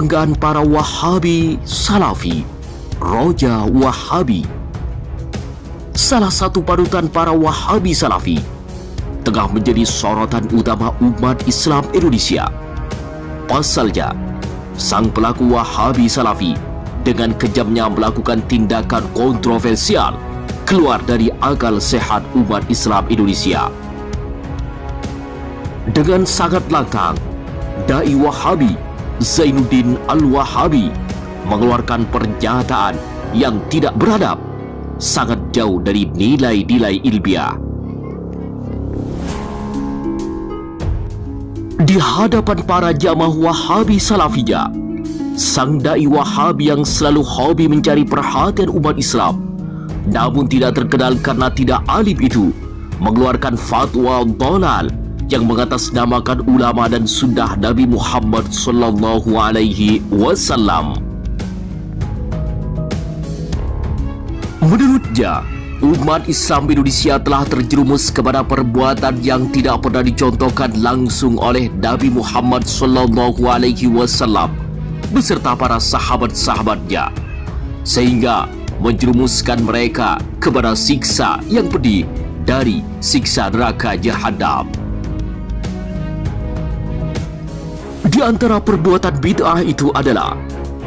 kebanggaan para Wahabi Salafi, Roja Wahabi. Salah satu panutan para Wahabi Salafi tengah menjadi sorotan utama umat Islam Indonesia. Pasalnya, sang pelaku Wahabi Salafi dengan kejamnya melakukan tindakan kontroversial keluar dari akal sehat umat Islam Indonesia. Dengan sangat lantang, Dai Wahabi Zainuddin Al-Wahabi mengeluarkan pernyataan yang tidak beradab, sangat jauh dari nilai-nilai ilmiah. Di hadapan para jamaah Wahabi Salafiyah, sang Dai Wahabi yang selalu hobi mencari perhatian umat Islam, namun tidak terkenal karena tidak alim itu, mengeluarkan fatwa dhalal yang mengatasnamakan ulama dan sunnah Nabi Muhammad sallallahu alaihi wasallam. Menurutnya, umat Islam Indonesia telah terjerumus kepada perbuatan yang tidak pernah dicontohkan langsung oleh Nabi Muhammad sallallahu alaihi wasallam beserta para sahabat-sahabatnya, sehingga menjerumuskan mereka kepada siksa yang pedih dari siksa neraka Jahannam. Di antara perbuatan bid'ah itu adalah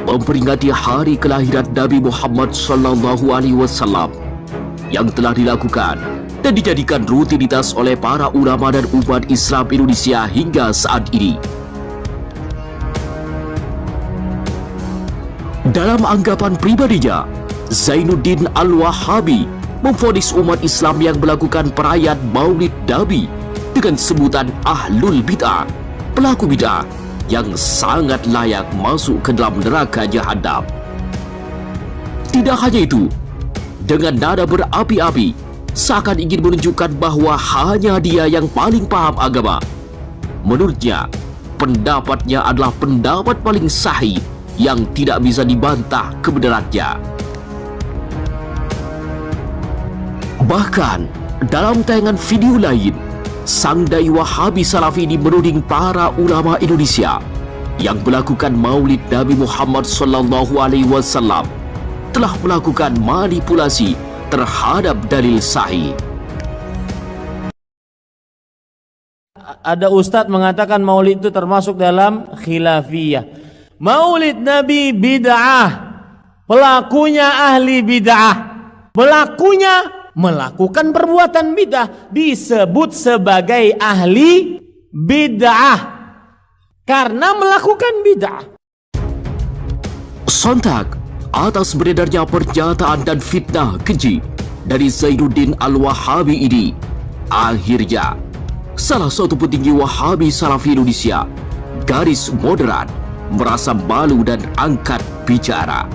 memperingati hari kelahiran Nabi Muhammad sallallahu alaihi wasallam yang telah dilakukan dan dijadikan rutinitas oleh para ulama dan umat Islam Indonesia hingga saat ini. Dalam anggapan pribadinya, Zainuddin Al-Wahabi memvonis umat Islam yang melakukan perayaan Maulid Nabi dengan sebutan Ahlul Bid'ah, pelaku bid'ah yang sangat layak masuk ke dalam neraka Jahannam. Tidak hanya itu, dengan nada berapi-api, seakan ingin menunjukkan bahwa hanya dia yang paling paham agama. Menurutnya, pendapatnya adalah pendapat paling sahih yang tidak bisa dibantah kebenarannya. Bahkan, dalam tayangan video lain, sang Dai Wahabi Salafi ini menuding para ulama Indonesia yang melakukan Maulid Nabi Muhammad sallallahu alaihi wasallam telah melakukan manipulasi terhadap dalil sahih. Ada ustadz mengatakan Maulid itu termasuk dalam khilafiyah. Maulid Nabi bid'ah, pelakunya ahli bid'ah, pelakunya melakukan perbuatan bid'ah disebut sebagai ahli bid'ah karena melakukan bid'ah. Sontak atas beredarnya pernyataan dan fitnah keji dari Zainuddin Al-Wahabi ini, akhirnya salah satu petinggi Wahabi Salafi Indonesia garis moderat merasa malu dan angkat bicara.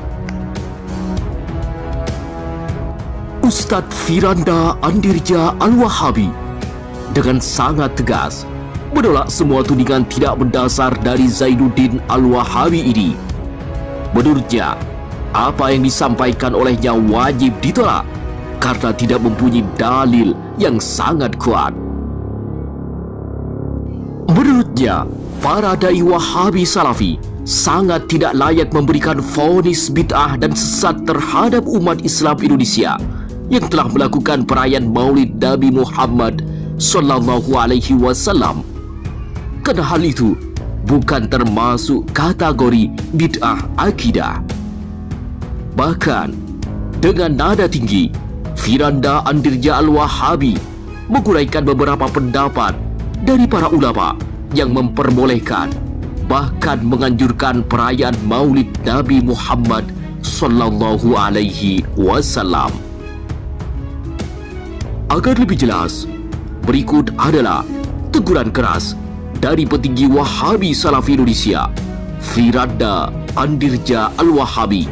Ustadz Firanda Andirja Al-Wahabi dengan sangat tegas menolak semua tudingan tidak mendasar dari Zainuddin Al-Wahabi ini. Menurutnya, apa yang disampaikan olehnya wajib ditolak karena tidak mempunyai dalil yang sangat kuat. Menurutnya, para dai Wahabi Salafi sangat tidak layak memberikan vonis bid'ah dan sesat terhadap umat Islam Indonesia yang telah melakukan perayaan Maulid Nabi Muhammad sallallahu alaihi wasallam. Karena hal itu bukan termasuk kategori bid'ah akidah. Bahkan dengan nada tinggi, Firanda Andirja Al-Wahabi menguraikan beberapa pendapat dari para ulama yang memperbolehkan bahkan menganjurkan perayaan Maulid Nabi Muhammad sallallahu alaihi wasallam. Agar lebih jelas, berikut adalah teguran keras dari petinggi Wahabi Salafi Indonesia, Firanda Andirja Al-Wahabi,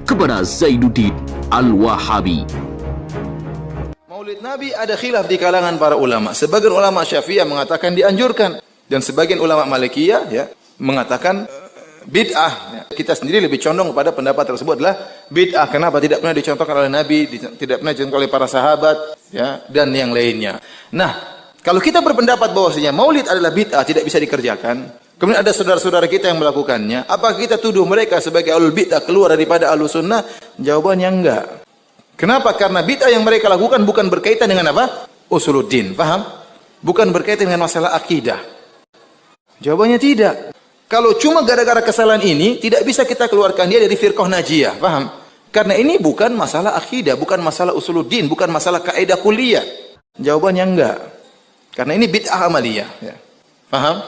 kepada Zainuddin Al-Wahabi. Maulid Nabi ada khilaf di kalangan para ulama. Sebagian ulama Syafi'iyah mengatakan dianjurkan dan sebagian ulama Malikiyah mengatakan bid'ah. Kita sendiri lebih condong kepada pendapat tersebut adalah bid'ah. Kenapa? Tidak pernah dicontohkan oleh Nabi, tidak pernah dicontohkan oleh para sahabat, dan yang lainnya. Nah, kalau kita berpendapat bahwasanya Maulid adalah bid'ah, tidak bisa dikerjakan, Kemudian ada saudara-saudara kita yang melakukannya. Apakah kita tuduh mereka sebagai ahlul bid'ah keluar daripada ahlus sunnah? Jawabannya enggak. Kenapa? Karena bid'ah yang mereka lakukan bukan berkaitan dengan apa? Usuluddin. Paham? Bukan berkaitan dengan masalah akidah. Jawabannya tidak. Kalau cuma gara-gara kesalahan ini, tidak bisa kita keluarkan dia dari firqah najiyah. Paham? Karena ini bukan masalah akidah, bukan masalah usuluddin, bukan masalah kaidah kuliah. Jawabannya enggak. Karena ini bid'ah amaliyah. Ya. Paham?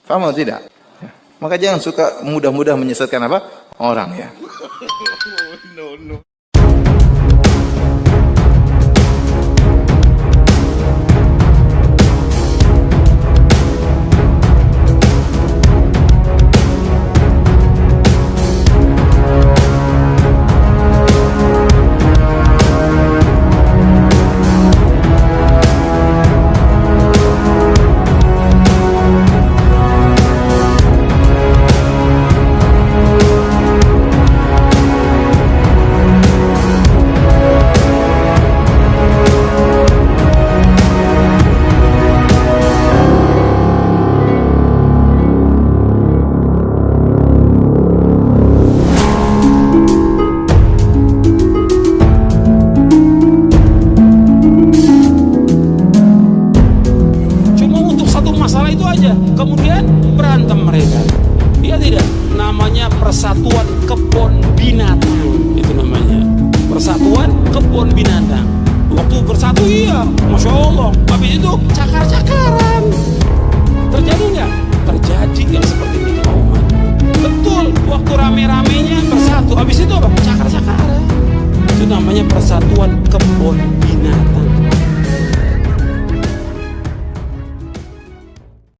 Paham atau tidak? Ya. Maka jangan suka mudah-mudah menyesatkan apa? Orang ya. Kemudian berantem mereka. Iya tidak? Namanya persatuan kebun binatang. Itu namanya persatuan kebun binatang. Waktu bersatu iya, Masya Allah. Habis itu cakar-cakaran. Terjadi nggak?